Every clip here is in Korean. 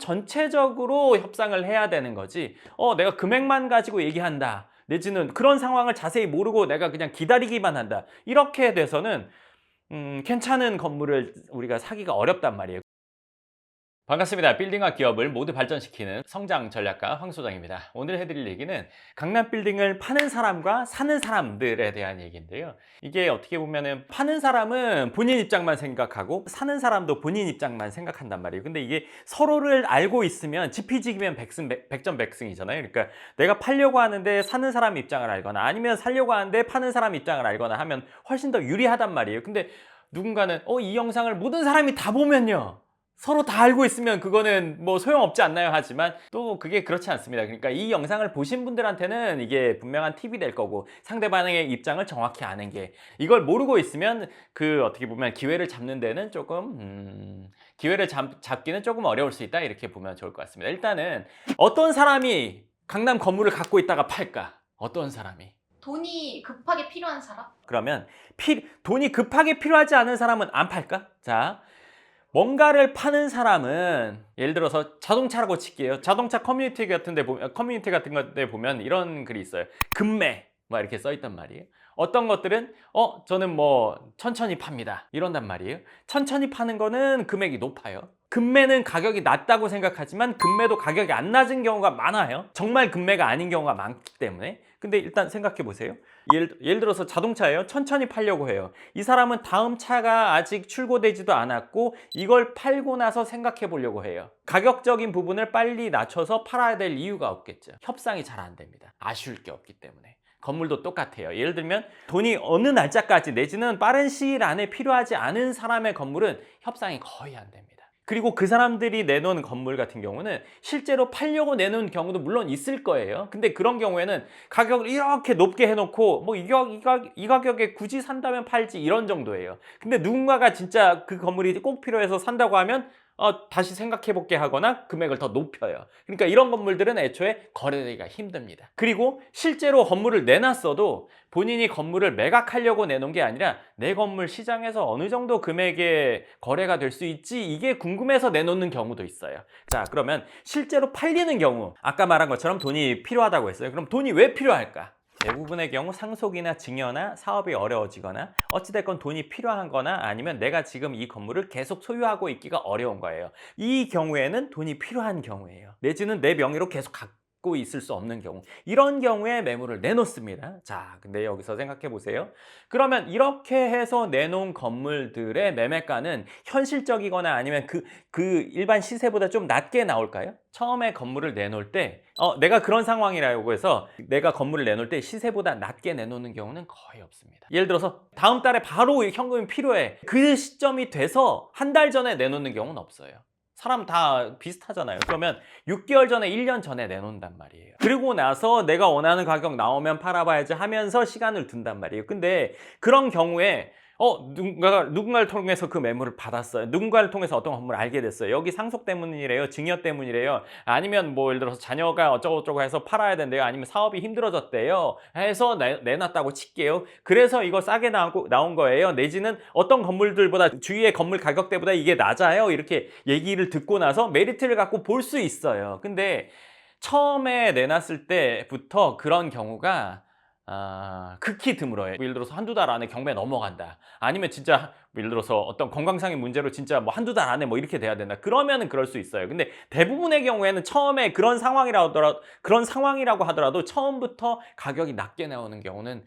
전체적으로 협상을 해야 되는 거지 내가 금액만 가지고 얘기한다 내지는 그런 상황을 자세히 모르고 내가 그냥 기다리기만 한다 이렇게 돼서는 괜찮은 건물을 우리가 사기가 어렵단 말이에요. 반갑습니다. 빌딩과 기업을 모두 발전시키는 성장 전략가 황 소장입니다. 오늘 해드릴 얘기는 강남 빌딩을 파는 사람과 사는 사람들에 대한 얘기인데요. 이게 어떻게 보면은 파는 사람은 본인 입장만 생각하고 사는 사람도 본인 입장만 생각한단 말이에요. 근데 이게 서로를 알고 있으면 지피지기면 백전백승이잖아요. 그러니까 내가 팔려고 하는데 사는 사람 입장을 알거나 아니면 살려고 하는데 파는 사람 입장을 알거나 하면 훨씬 더 유리하단 말이에요. 근데 누군가는 이 영상을 모든 사람이 다 보면요. 서로 다 알고 있으면 그거는 뭐 소용없지 않나요? 하지만 또 그게 그렇지 않습니다. 그러니까 이 영상을 보신 분들한테는 이게 분명한 팁이 될 거고 상대방의 입장을 정확히 아는 게 이걸 모르고 있으면 그 어떻게 보면 기회를 잡는 데는 조금 기회를 잡기는 조금 어려울 수 있다 이렇게 보면 좋을 것 같습니다. 일단은 어떤 사람이 강남 건물을 갖고 있다가 팔까? 어떤 사람이? 돈이 급하게 필요한 사람? 그러면 돈이 급하게 필요하지 않은 사람은 안 팔까? 자, 뭔가를 파는 사람은 예를 들어서 자동차라고 칠게요. 자동차 커뮤니티 같은 데 보면 이런 글이 있어요. 급매 막 이렇게 써 있단 말이에요. 어떤 것들은 저는 뭐 천천히 팝니다 이런단 말이에요. 천천히 파는 거는 금액이 높아요. 급매는 가격이 낮다고 생각하지만 급매도 가격이 안 낮은 경우가 많아요. 정말 급매가 아닌 경우가 많기 때문에. 근데 일단 생각해 보세요. 예를 들어서 자동차예요. 천천히 팔려고 해요. 이 사람은 다음 차가 아직 출고되지도 않았고 이걸 팔고 나서 생각해 보려고 해요. 가격적인 부분을 빨리 낮춰서 팔아야 될 이유가 없겠죠. 협상이 잘 안 됩니다. 아쉬울 게 없기 때문에. 건물도 똑같아요. 예를 들면 돈이 어느 날짜까지 내지는 빠른 시일 안에 필요하지 않은 사람의 건물은 협상이 거의 안 됩니다. 그리고 그 사람들이 내놓은 건물 같은 경우는 실제로 팔려고 내놓은 경우도 물론 있을 거예요. 근데 그런 경우에는 가격을 이렇게 높게 해놓고 뭐 이 가격에 굳이 산다면 팔지 이런 정도예요. 근데 누군가가 진짜 그 건물이 꼭 필요해서 산다고 하면 다시 생각해보게 하거나 금액을 더 높여요. 그러니까 이런 건물들은 애초에 거래되기가 힘듭니다. 그리고 실제로 건물을 내놨어도 본인이 건물을 매각하려고 내놓은 게 아니라 내 건물 시장에서 어느 정도 금액에 거래가 될 수 있지 이게 궁금해서 내놓는 경우도 있어요. 자, 그러면 실제로 팔리는 경우 아까 말한 것처럼 돈이 필요하다고 했어요. 그럼 돈이 왜 필요할까? 대부분의 경우 상속이나 증여나 사업이 어려워지거나 어찌됐건 돈이 필요한 거나 아니면 내가 지금 이 건물을 계속 소유하고 있기가 어려운 거예요. 이 경우에는 돈이 필요한 경우예요. 내지는 내 명의로 계속 갖고 있을 수 없는 경우 이런 경우에 매물을 내놓습니다. 자, 근데 여기서 생각해 보세요. 그러면 이렇게 해서 내놓은 건물들의 매매가는 현실적이거나 아니면 그 일반 시세보다 좀 낮게 나올까요? 처음에 건물을 내놓을 때 내가 그런 상황이라고 해서 내가 건물을 내놓을 때 시세보다 낮게 내놓는 경우는 거의 없습니다. 예를 들어서 다음 달에 바로 현금이 필요해. 그 시점이 돼서 한 달 전에 내놓는 경우는 없어요. 사람 다 비슷하잖아요. 그러면 6개월 전에 1년 전에 내놓는단 말이에요. 그리고 나서 내가 원하는 가격 나오면 팔아봐야지 하면서 시간을 둔단 말이에요. 근데 그런 경우에 누군가를 통해서 그 매물을 받았어요. 누군가를 통해서 어떤 건물을 알게 됐어요. 여기 상속 때문이래요. 증여 때문이래요. 아니면 뭐 예를 들어서 자녀가 어쩌고저쩌고 해서 팔아야 된대요. 아니면 사업이 힘들어졌대요. 해서 내놨다고 칠게요. 그래서 이거 싸게 나온 거예요. 내지는 어떤 건물들보다 주위의 건물 가격대보다 이게 낮아요. 이렇게 얘기를 듣고 나서 메리트를 갖고 볼 수 있어요. 근데 처음에 내놨을 때부터 그런 경우가 극히 드물어요. 예를 들어서 한두 달 안에 경매 넘어간다. 아니면 진짜 예를 들어서 어떤 건강상의 문제로 진짜 뭐 한두 달 안에 뭐 이렇게 돼야 된다. 그러면은 그럴 수 있어요. 근데 대부분의 경우에는 처음에 그런 상황이라고 하더라도 처음부터 가격이 낮게 나오는 경우는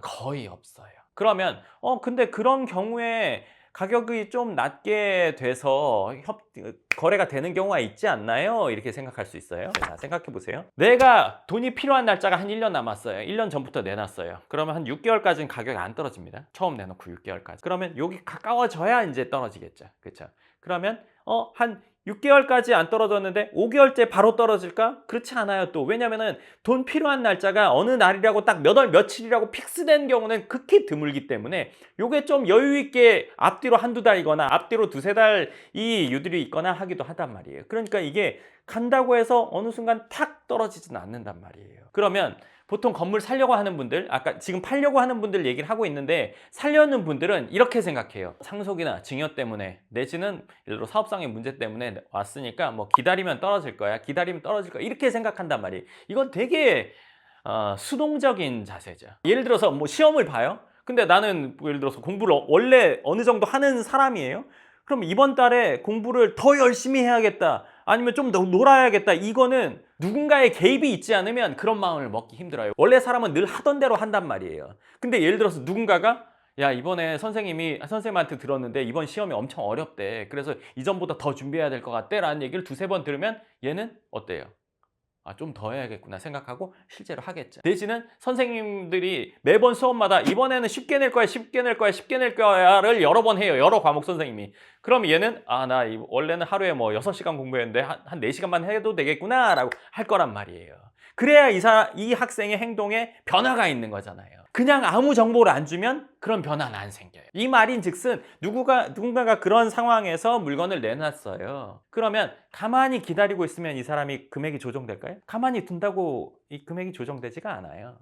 거의 없어요. 그러면 근데 그런 경우에 가격이 좀 낮게 돼서 거래가 되는 경우가 있지 않나요? 이렇게 생각할 수 있어요. 자, 생각해 보세요. 내가 돈이 필요한 날짜가 한 1년 남았어요. 1년 전부터 내놨어요. 그러면 한 6개월까지는 가격이 안 떨어집니다. 처음 내놓고 6개월까지. 그러면 여기 가까워져야 이제 떨어지겠죠. 그렇죠? 그러면 한 6개월까지 안 떨어졌는데 5개월째 바로 떨어질까? 그렇지 않아요. 또 왜냐면은 돈 필요한 날짜가 어느 날이라고 딱 몇 월 며칠이라고 픽스된 경우는 극히 드물기 때문에 요게 좀 여유 있게 앞뒤로 한두 달이거나 앞뒤로 두세 달 이 유들이 있거나 하기도 하단 말이에요. 그러니까 이게 간다고 해서 어느 순간 탁 떨어지지는 않는단 말이에요. 그러면 보통 건물 살려고 하는 분들, 아까 지금 팔려고 하는 분들 얘기를 하고 있는데 살려는 분들은 이렇게 생각해요. 상속이나 증여 때문에 내지는 예를 들어 사업상의 문제 때문에 왔으니까 뭐 기다리면 떨어질 거야. 기다리면 떨어질 거야. 이렇게 생각한단 말이에요. 이건 되게 수동적인 자세죠. 예를 들어서 뭐 시험을 봐요. 근데 나는 예를 들어서 공부를 원래 어느 정도 하는 사람이에요. 그럼 이번 달에 공부를 더 열심히 해야겠다. 아니면 좀 더 놀아야겠다. 이거는 누군가의 개입이 있지 않으면 그런 마음을 먹기 힘들어요. 원래 사람은 늘 하던 대로 한단 말이에요. 근데 예를 들어서 누군가가 야 이번에 선생님한테 들었는데 이번 시험이 엄청 어렵대. 그래서 이전보다 더 준비해야 될 것 같대 라는 얘기를 두세 번 들으면 얘는 어때요? 좀 더 해야겠구나 생각하고 실제로 하겠죠. 내지는 선생님들이 매번 수업마다 이번에는 쉽게 낼 거야, 쉽게 낼 거야, 쉽게 낼 거야를 여러 번 해요. 여러 과목 선생님이. 그럼 얘는 나 원래는 하루에 뭐 6시간 공부했는데 한 4시간만 해도 되겠구나 라고 할 거란 말이에요. 그래야 이 학생의 행동에 변화가 있는 거잖아요. 그냥 아무 정보를 안 주면 그런 변화는 안 생겨요. 이 말인즉슨 누군가가 그런 상황에서 물건을 내놨어요. 그러면 가만히 기다리고 있으면 이 사람이 금액이 조정될까요? 가만히 둔다고 이 금액이 조정되지가 않아요.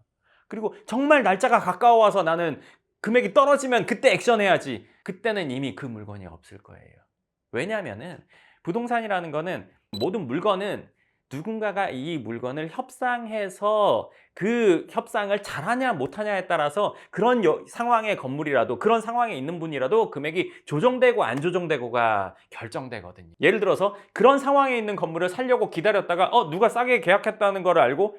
그리고 정말 날짜가 가까워와서 나는 금액이 떨어지면 그때 액션해야지. 그때는 이미 그 물건이 없을 거예요. 왜냐하면은 부동산이라는 거는 모든 물건은 누군가가 이 물건을 협상해서 그 협상을 잘하냐 못하냐에 따라서 그런 상황의 건물이라도 그런 상황에 있는 분이라도 금액이 조정되고 안 조정되고가 결정되거든요. 예를 들어서 그런 상황에 있는 건물을 살려고 기다렸다가 누가 싸게 계약했다는 걸 알고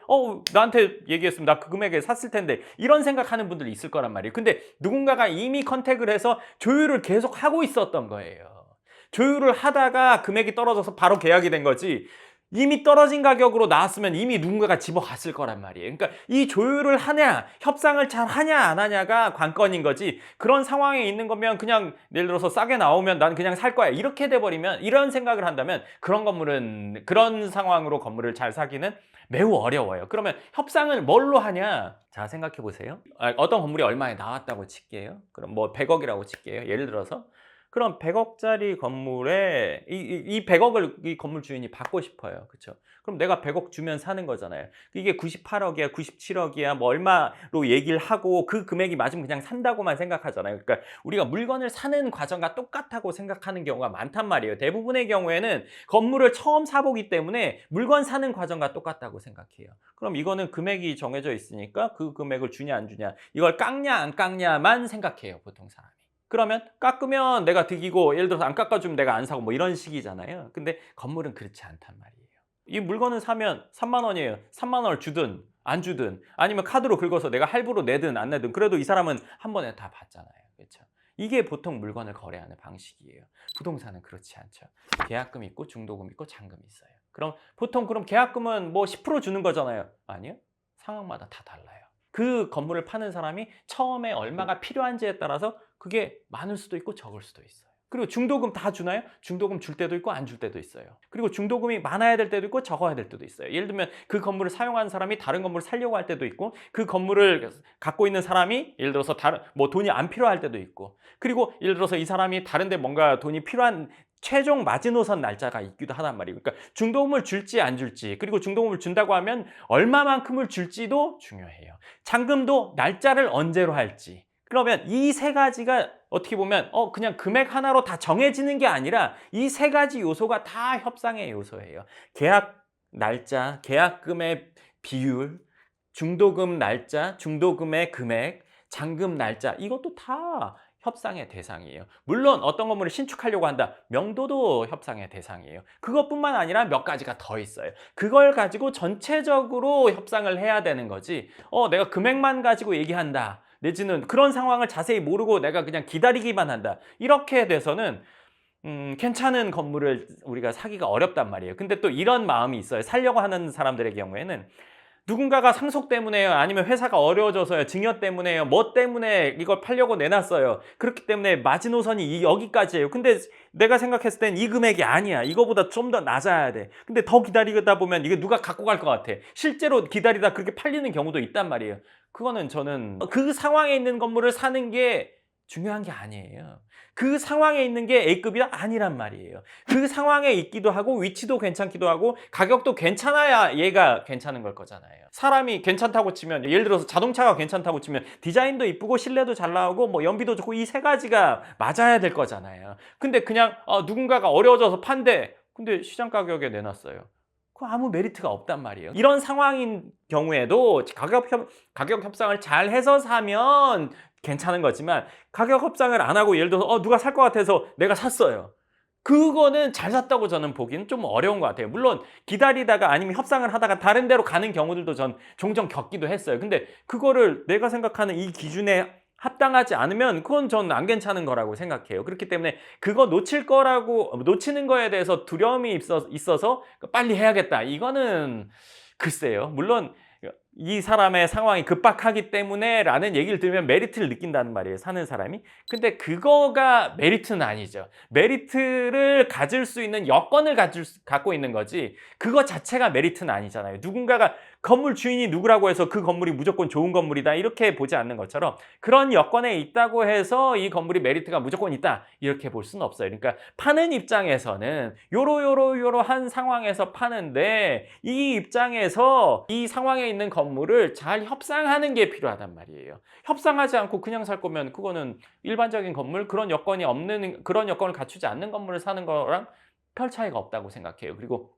나한테 얘기했으면 나 그 금액에 샀을 텐데 이런 생각하는 분들이 있을 거란 말이에요. 근데 누군가가 이미 컨택을 해서 조율을 계속 하고 있었던 거예요. 조율을 하다가 금액이 떨어져서 바로 계약이 된 거지 이미 떨어진 가격으로 나왔으면 이미 누군가가 집어갔을 거란 말이에요. 그러니까 이 조율을 하냐, 협상을 잘 하냐 안 하냐가 관건인 거지 그런 상황에 있는 거면 그냥 예를 들어서 싸게 나오면 난 그냥 살 거야 이렇게 돼버리면 이런 생각을 한다면 그런 상황으로 건물을 잘 사기는 매우 어려워요. 그러면 협상을 뭘로 하냐? 자 생각해 보세요. 어떤 건물이 얼마에 나왔다고 칠게요. 그럼 뭐 100억이라고 칠게요. 예를 들어서 그럼 100억짜리 건물에 이 100억을 이 건물 주인이 받고 싶어요. 그렇죠? 그럼 내가 100억 주면 사는 거잖아요. 이게 98억이야, 97억이야, 뭐 얼마로 얘기를 하고 그 금액이 맞으면 그냥 산다고만 생각하잖아요. 그러니까 우리가 물건을 사는 과정과 똑같다고 생각하는 경우가 많단 말이에요. 대부분의 경우에는 건물을 처음 사보기 때문에 물건 사는 과정과 똑같다고 생각해요. 그럼 이거는 금액이 정해져 있으니까 그 금액을 주냐 안 주냐 이걸 깎냐 안 깎냐만 생각해요. 보통 사람이. 그러면 깎으면 내가 득이고 예를 들어서 안 깎아주면 내가 안 사고 뭐 이런 식이잖아요. 근데 건물은 그렇지 않단 말이에요. 이 물건을 사면 3만 원이에요. 3만 원을 주든 안 주든 아니면 카드로 긁어서 내가 할부로 내든 안 내든 그래도 이 사람은 한 번에 다 받잖아요. 그렇죠? 이게 보통 물건을 거래하는 방식이에요. 부동산은 그렇지 않죠. 계약금 있고 중도금 있고 잔금 있어요. 그럼 보통 계약금은 뭐 10% 주는 거잖아요. 아니요. 상황마다 다 달라요. 그 건물을 파는 사람이 처음에 얼마가 필요한지에 따라서 그게 많을 수도 있고 적을 수도 있어요. 그리고 중도금 다 주나요? 중도금 줄 때도 있고 안 줄 때도 있어요. 그리고 중도금이 많아야 될 때도 있고 적어야 될 때도 있어요. 예를 들면 그 건물을 사용하는 사람이 다른 건물을 살려고 할 때도 있고 그 건물을 갖고 있는 사람이 예를 들어서 돈이 안 필요할 때도 있고 그리고 예를 들어서 이 사람이 다른 데 뭔가 돈이 필요한 최종 마지노선 날짜가 있기도 하단 말이에요. 그러니까 중도금을 줄지 안 줄지 그리고 중도금을 준다고 하면 얼마만큼을 줄지도 중요해요. 잔금도 날짜를 언제로 할지 그러면 이 세 가지가 어떻게 보면 그냥 금액 하나로 다 정해지는 게 아니라 이 세 가지 요소가 다 협상의 요소예요. 계약 날짜, 계약금의 비율, 중도금 날짜, 중도금의 금액, 잔금 날짜 이것도 다 협상의 대상이에요. 물론 어떤 건물을 신축하려고 한다. 명도도 협상의 대상이에요. 그것뿐만 아니라 몇 가지가 더 있어요. 그걸 가지고 전체적으로 협상을 해야 되는 거지. 내가 금액만 가지고 얘기한다. 내지는 그런 상황을 자세히 모르고 내가 그냥 기다리기만 한다. 이렇게 돼서는 괜찮은 건물을 우리가 사기가 어렵단 말이에요. 근데 또 이런 마음이 있어요. 살려고 하는 사람들의 경우에는 누군가가 상속 때문에요. 아니면 회사가 어려워져서요. 증여 때문에요. 뭐 때문에 이걸 팔려고 내놨어요. 그렇기 때문에 마지노선이 여기까지예요. 근데 내가 생각했을 땐 이 금액이 아니야. 이거보다 좀 더 낮아야 돼. 근데 더 기다리다 보면 이게 누가 갖고 갈 것 같아. 실제로 기다리다 그렇게 팔리는 경우도 있단 말이에요. 그거는 저는 그 상황에 있는 건물을 사는 게 중요한 게 아니에요. 그 상황에 있는 게 A급이 아니란 말이에요. 그 상황에 있기도 하고 위치도 괜찮기도 하고 가격도 괜찮아야 얘가 괜찮은 걸 거잖아요. 사람이 괜찮다고 치면 예를 들어서 자동차가 괜찮다고 치면 디자인도 이쁘고 실내도 잘 나오고 뭐 연비도 좋고 이 세 가지가 맞아야 될 거잖아요. 근데 그냥 누군가가 어려워져서 판대 근데 시장 가격에 내놨어요. 그 아무 메리트가 없단 말이에요. 이런 상황인 경우에도 가격 협상을 잘 해서 사면 괜찮은 거지만 가격 협상을 안 하고 예를 들어서 누가 살 것 같아서 내가 샀어요. 그거는 잘 샀다고 저는 보기는 좀 어려운 것 같아요. 물론 기다리다가 아니면 협상을 하다가 다른 데로 가는 경우들도 전 종종 겪기도 했어요. 근데 그거를 내가 생각하는 이 기준에 합당하지 않으면 그건 전 안 괜찮은 거라고 생각해요. 그렇기 때문에 그거 놓치는 거에 대해서 두려움이 있어서 빨리 해야겠다. 이거는 글쎄요. 물론 이 사람의 상황이 급박하기 때문에 라는 얘기를 들으면 메리트를 느낀다는 말이에요. 사는 사람이. 근데 그거가 메리트는 아니죠. 메리트를 가질 수 있는 여건을 갖고 있는 거지 그거 자체가 메리트는 아니잖아요. 누군가가 건물 주인이 누구라고 해서 그 건물이 무조건 좋은 건물이다 이렇게 보지 않는 것처럼 그런 여건에 있다고 해서 이 건물이 메리트가 무조건 있다 이렇게 볼 수는 없어요. 그러니까 파는 입장에서는 요러한 상황에서 파는데 이 입장에서 이 상황에 있는 건물을 잘 협상하는 게 필요하단 말이에요. 협상하지 않고 그냥 살 거면 그거는 일반적인 건물 그런 여건을 갖추지 않는 건물을 사는 거랑 별 차이가 없다고 생각해요. 그리고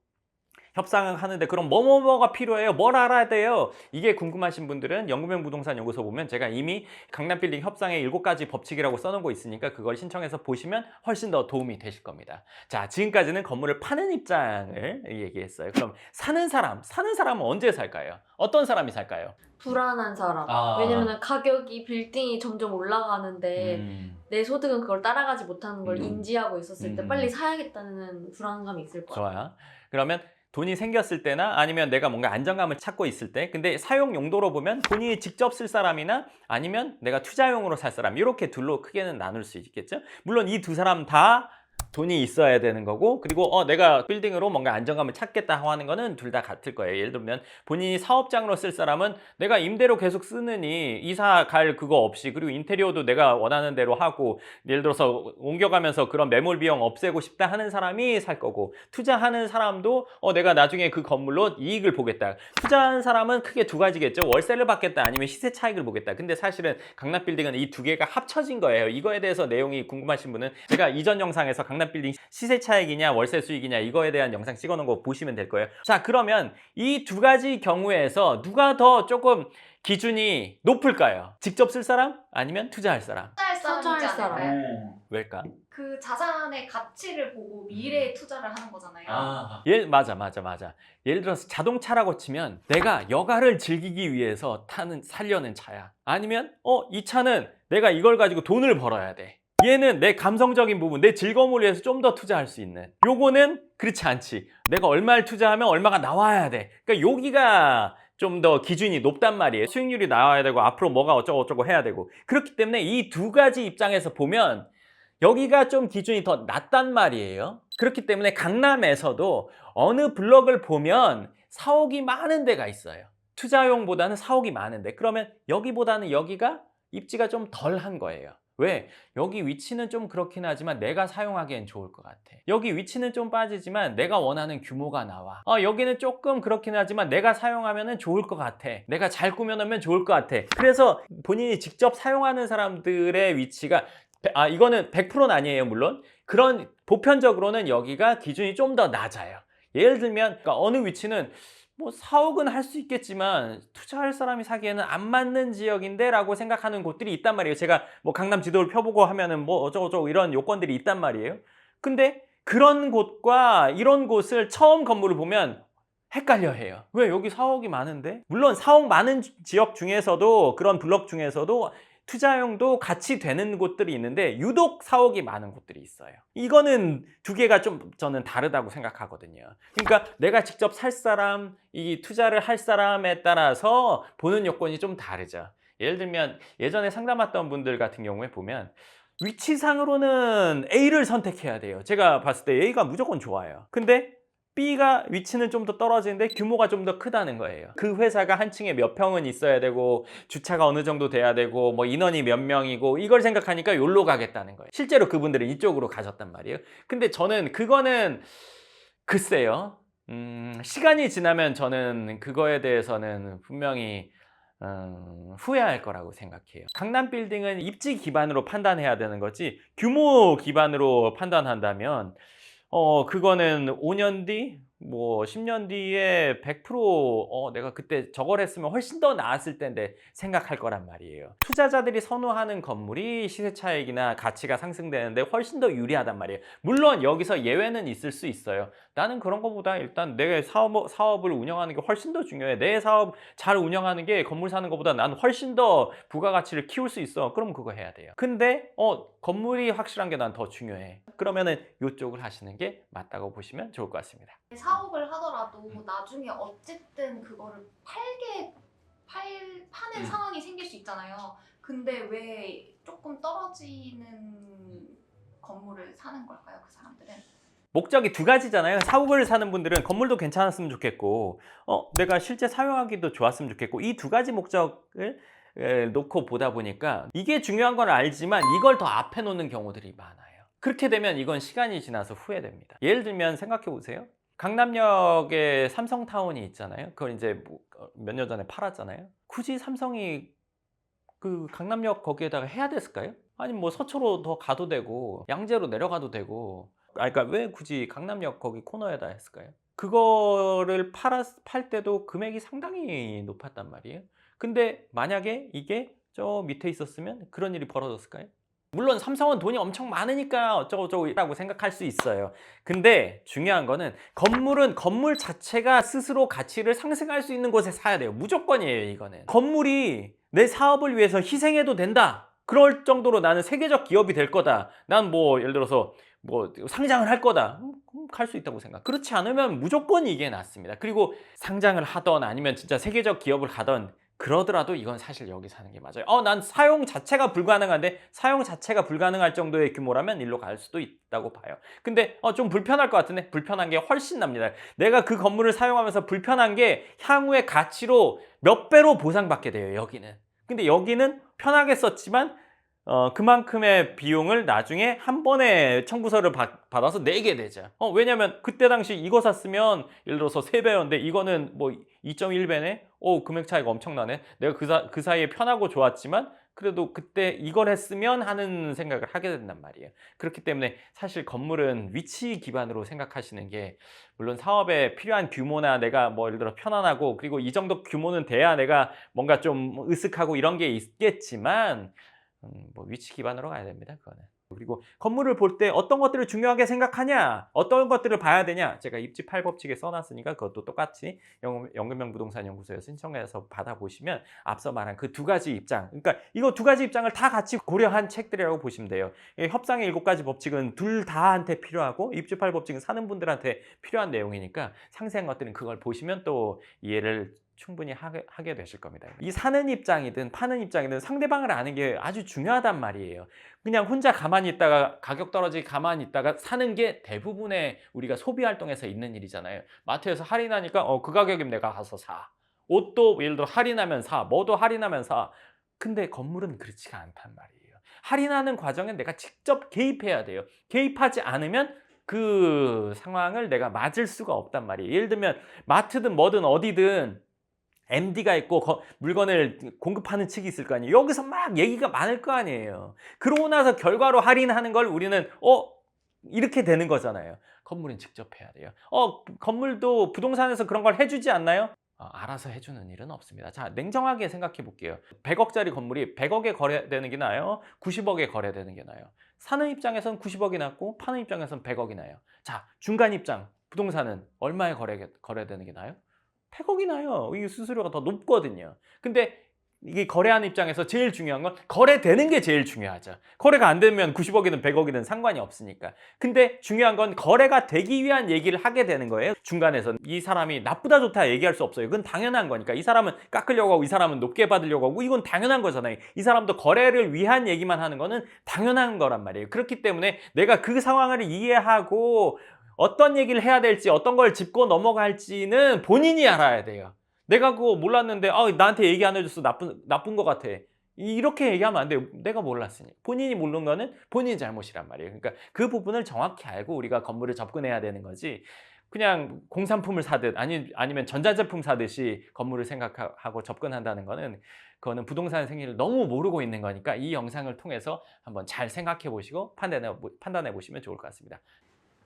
협상을 하는데 그럼 뭐가 필요해요? 뭘 알아야 돼요? 이게 궁금하신 분들은 영구명 부동산 연구소 보면 제가 이미 강남빌딩 협상의 7가지 법칙이라고 써놓은 거 있으니까 그걸 신청해서 보시면 훨씬 더 도움이 되실 겁니다. 자, 지금까지는 건물을 파는 입장을 얘기했어요. 그럼 사는 사람은 언제 살까요? 어떤 사람이 살까요? 불안한 사람. 왜냐면은 가격이 빌딩이 점점 올라가는데 내 소득은 그걸 따라가지 못하는 걸 인지하고 있었을 때 빨리 사야겠다는 불안감이 있을 것 같아요. 좋아요. 그러면 돈이 생겼을 때나 아니면 내가 뭔가 안정감을 찾고 있을 때 근데 사용 용도로 보면 돈이 직접 쓸 사람이나 아니면 내가 투자용으로 살 사람 이렇게 둘로 크게는 나눌 수 있겠죠. 물론 이 두 사람 다 돈이 있어야 되는 거고 그리고 내가 빌딩으로 뭔가 안정감을 찾겠다 하는 거는 둘 다 같을 거예요. 예를 들면 본인이 사업장으로 쓸 사람은 내가 임대로 계속 쓰느니 이사 갈 그거 없이 그리고 인테리어도 내가 원하는 대로 하고 예를 들어서 옮겨가면서 그런 매몰 비용 없애고 싶다 하는 사람이 살 거고 투자하는 사람도 내가 나중에 그 건물로 이익을 보겠다. 투자하는 사람은 크게 두 가지겠죠. 월세를 받겠다 아니면 시세 차익을 보겠다. 근데 사실은 강남 빌딩은 이 두 개가 합쳐진 거예요. 이거에 대해서 내용이 궁금하신 분은 제가 이전 영상에서 강남 빌딩 시세 차익이냐 월세 수익이냐 이거에 대한 영상 찍어놓은 거 보시면 될 거예요. 자, 그러면 이 두 가지 경우에서 누가 더 조금 기준이 높을까요? 직접 쓸 사람? 아니면 투자할 사람? 투자할 투자할 사람이잖아요. 왜일까? 그 자산의 가치를 보고 미래에 투자를 하는 거잖아요. 맞아. 예를 들어서 자동차라고 치면 내가 여가를 즐기기 위해서 살려는 차야. 아니면 이 차는 내가 이걸 가지고 돈을 벌어야 돼. 얘는 내 감성적인 부분, 내 즐거움을 위해서 좀 더 투자할 수 있는. 요거는 그렇지 않지. 내가 얼마를 투자하면 얼마가 나와야 돼. 그러니까 여기가 좀 더 기준이 높단 말이에요. 수익률이 나와야 되고 앞으로 뭐가 어쩌고 해야 되고. 그렇기 때문에 이 두 가지 입장에서 보면 여기가 좀 기준이 더 낮단 말이에요. 그렇기 때문에 강남에서도 어느 블럭을 보면 사옥이 많은 데가 있어요. 투자용보다는 사옥이 많은데 그러면 여기보다는 여기가 입지가 좀 덜한 거예요. 왜? 여기 위치는 좀 그렇긴 하지만 내가 사용하기엔 좋을 것 같아. 여기 위치는 좀 빠지지만 내가 원하는 규모가 나와. 여기는 조금 그렇긴 하지만 내가 사용하면 좋을 것 같아. 내가 잘 꾸며놓으면 좋을 것 같아. 그래서 본인이 직접 사용하는 사람들의 위치가 이거는 100%는 아니에요, 물론. 그런 보편적으로는 여기가 기준이 좀 더 낮아요. 예를 들면 그러니까 어느 위치는 뭐 사옥은 할 수 있겠지만 투자할 사람이 사기에는 안 맞는 지역인데 라고 생각하는 곳들이 있단 말이에요. 제가 뭐 강남 지도를 펴보고 하면은 뭐 어쩌고저쩌고 이런 요건들이 있단 말이에요. 근데 그런 곳과 이런 곳을 처음 건물을 보면 헷갈려 해요. 왜 여기 사옥이 많은데? 물론 사옥 많은 지역 중에서도 그런 블럭 중에서도 투자용도 같이 되는 곳들이 있는데 유독 사옥이 많은 곳들이 있어요. 이거는 두 개가 좀 저는 다르다고 생각하거든요. 그러니까 내가 직접 살 사람, 이 투자를 할 사람에 따라서 보는 요건이 좀 다르죠. 예를 들면 예전에 상담했던 분들 같은 경우에 보면 위치상으로는 A를 선택해야 돼요. 제가 봤을 때 A가 무조건 좋아요. 근데 B가 위치는 좀 더 떨어지는데 규모가 좀 더 크다는 거예요. 그 회사가 한 층에 몇 평은 있어야 되고 주차가 어느 정도 돼야 되고 뭐 인원이 몇 명이고 이걸 생각하니까 여기로 가겠다는 거예요. 실제로 그분들은 이쪽으로 가셨단 말이에요. 근데 저는 그거는 글쎄요. 시간이 지나면 저는 그거에 대해서는 분명히 후회할 거라고 생각해요. 강남 빌딩은 입지 기반으로 판단해야 되는 거지 규모 기반으로 판단한다면 그거는 5년 뒤, 뭐 10년 뒤에 100% 내가 그때 저걸 했으면 훨씬 더 나았을 텐데 생각할 거란 말이에요. 투자자들이 선호하는 건물이 시세 차익이나 가치가 상승되는데 훨씬 더 유리하단 말이에요. 물론 여기서 예외는 있을 수 있어요. 나는 그런 것보다 일단 내 사업을 운영하는 게 훨씬 더 중요해. 내 사업 잘 운영하는 게 건물 사는 것보다 나는 훨씬 더 부가가치를 키울 수 있어. 그럼 그거 해야 돼요. 근데 건물이 확실한 게 난 더 중요해. 그러면은 이쪽을 하시는 게 맞다고 보시면 좋을 것 같습니다. 사업을 하더라도 나중에 어쨌든 그거를 파는 상황이 생길 수 있잖아요. 근데 왜 조금 떨어지는 건물을 사는 걸까요, 그 사람들은? 목적이 두 가지잖아요. 사옥을 사는 분들은 건물도 괜찮았으면 좋겠고 내가 실제 사용하기도 좋았으면 좋겠고 이 두 가지 목적을 놓고 보다 보니까 이게 중요한 건 알지만 이걸 더 앞에 놓는 경우들이 많아요. 그렇게 되면 이건 시간이 지나서 후회됩니다. 예를 들면 생각해 보세요. 강남역에 삼성타운이 있잖아요. 그걸 이제 몇 년 전에 팔았잖아요. 굳이 삼성이 그 강남역 거기에다가 해야 됐을까요? 아니면 뭐 서초로 더 가도 되고 양재로 내려가도 되고 그러니까 왜 굳이 강남역 거기 코너에다 했을까요? 그거를 팔 때도 금액이 상당히 높았단 말이에요. 근데 만약에 이게 저 밑에 있었으면 그런 일이 벌어졌을까요? 물론 삼성은 돈이 엄청 많으니까 어쩌고저쩌고라고 생각할 수 있어요. 근데 중요한 거는 건물은 건물 자체가 스스로 가치를 상승할 수 있는 곳에 사야 돼요. 무조건이에요, 이거는. 건물이 내 사업을 위해서 희생해도 된다. 그럴 정도로 나는 세계적 기업이 될 거다. 난 뭐 예를 들어서 뭐 상장을 할 거다. 갈 수 있다고 생각. 그렇지 않으면 무조건 이게 낫습니다. 그리고 상장을 하던 아니면 진짜 세계적 기업을 가던 그러더라도 이건 사실 여기 사는 게 맞아요. 난 사용 자체가 불가능한데 사용 자체가 불가능할 정도의 규모라면 일로 갈 수도 있다고 봐요. 근데 좀 불편할 것 같은데 불편한 게 훨씬 납니다. 내가 그 건물을 사용하면서 불편한 게 향후의 가치로 몇 배로 보상받게 돼요, 여기는. 근데 여기는 편하게 썼지만 그만큼의 비용을 나중에 한 번에 청구서를 받아서 내게 되죠. 왜냐면 그때 당시 이거 샀으면 예를 들어서 3배였는데 이거는 뭐 2.1배네? 금액 차이가 엄청나네. 내가 그 사이에 편하고 좋았지만 그래도 그때 이걸 했으면 하는 생각을 하게 된단 말이에요. 그렇기 때문에 사실 건물은 위치 기반으로 생각하시는 게 물론 사업에 필요한 규모나 내가 뭐 예를 들어 편안하고 그리고 이 정도 규모는 돼야 내가 뭔가 좀 으쓱하고 이런 게 있겠지만 뭐 위치 기반으로 가야 됩니다, 그거는. 그리고 건물을 볼 때 어떤 것들을 중요하게 생각하냐, 어떤 것들을 봐야 되냐, 제가 입지 8법칙에 써놨으니까 그것도 똑같이 연금형 부동산 연구소에 신청해서 받아보시면 앞서 말한 그 두 가지 입장, 그러니까 이거 두 가지 입장을 다 같이 고려한 책들이라고 보시면 돼요. 협상의 7가지 법칙은 둘 다한테 필요하고 입지 8법칙은 사는 분들한테 필요한 내용이니까 상세한 것들은 그걸 보시면 또 이해를 충분히 하게 되실 겁니다. 이 사는 입장이든 파는 입장이든 상대방을 아는 게 아주 중요하단 말이에요. 그냥 혼자 가만히 있다가 가격 떨어지게 가만히 있다가 사는 게 대부분의 우리가 소비 활동에서 있는 일이잖아요. 마트에서 할인하니까 그 가격이면 내가 가서 사. 옷도 예를 들어 할인하면 사. 뭐도 할인하면 사. 근데 건물은 그렇지가 않단 말이에요. 할인하는 과정에 내가 직접 개입해야 돼요. 개입하지 않으면 그 상황을 내가 맞을 수가 없단 말이에요. 예를 들면 마트든 뭐든 어디든 MD가 있고 물건을 공급하는 측이 있을 거 아니에요. 여기서 막 얘기가 많을 거 아니에요. 그러고 나서 결과로 할인하는 걸 우리는 이렇게 되는 거잖아요. 건물은 직접 해야 돼요. 건물도 부동산에서 그런 걸 해주지 않나요? 알아서 해주는 일은 없습니다. 자, 냉정하게 생각해 볼게요. 100억짜리 건물이 100억에 거래되는 게 나아요? 90억에 거래되는 게 나아요? 사는 입장에서는 90억이 낫고 파는 입장에서는 100억이 나아요. 자, 중간 입장 부동산은 얼마에 거래되는 게 나아요? 100억이 나요. 이 수수료가 더 높거든요. 근데 이게 거래하는 입장에서 제일 중요한 건 거래되는 게 제일 중요하죠. 거래가 안 되면 90억이든 100억이든 상관이 없으니까. 근데 중요한 건 거래가 되기 위한 얘기를 하게 되는 거예요. 중간에서 이 사람이 나쁘다 좋다 얘기할 수 없어요. 그건 당연한 거니까. 이 사람은 깎으려고 하고 이 사람은 높게 받으려고 하고 이건 당연한 거잖아요. 이 사람도 거래를 위한 얘기만 하는 거는 당연한 거란 말이에요. 그렇기 때문에 내가 그 상황을 이해하고 어떤 얘기를 해야 될지 어떤 걸 짚고 넘어갈지는 본인이 알아야 돼요. 내가 그거 몰랐는데 나한테 얘기 안 해줬어. 나쁜 것 같아. 이렇게 얘기하면 안 돼요. 내가 몰랐으니. 본인이 모르는 거는 본인 잘못이란 말이에요. 그러니까 그 부분을 정확히 알고 우리가 건물을 접근해야 되는 거지. 그냥 공산품을 사듯 아니면 전자제품 사듯이 건물을 생각하고 접근한다는 거는 그거는 부동산 생리를 너무 모르고 있는 거니까 이 영상을 통해서 한번 잘 생각해 보시고 판단해 보시면 좋을 것 같습니다.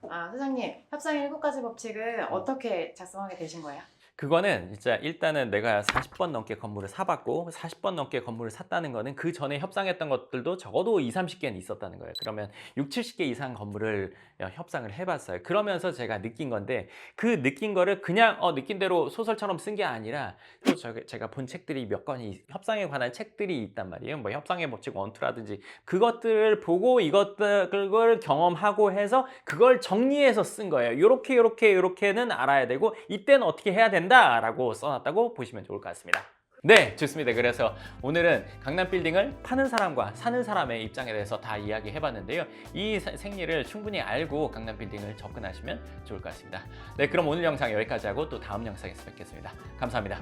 사장님, 협상의 7가지 법칙을 어떻게 작성하게 되신 거예요? 그거는 진짜 일단은 내가 40번 넘게 건물을 사봤고 40번 넘게 건물을 샀다는 거는 그 전에 협상했던 것들도 적어도 20, 30개는 있었다는 거예요. 그러면 60, 70개 이상 건물을 협상을 해봤어요. 그러면서 제가 느낀 건데 그 느낀 거를 그냥 느낀 대로 소설처럼 쓴 게 아니라 또 제가 본 책들이 몇 권이 협상에 관한 책들이 있단 말이에요. 뭐 협상의 법칙 1, 2라든지 그것들을 보고 이것들을 경험하고 해서 그걸 정리해서 쓴 거예요. 요렇게는 알아야 되고 이때는 어떻게 해야 된다라고 써놨다고 보시면 좋을 것 같습니다. 네, 좋습니다. 그래서 오늘은 강남 빌딩을 파는 사람과 사는 사람의 입장에 대해서 다 이야기해봤는데요. 이 생리를 충분히 알고 강남 빌딩을 접근하시면 좋을 것 같습니다. 네, 그럼 오늘 영상 여기까지 하고 또 다음 영상에서 뵙겠습니다. 감사합니다.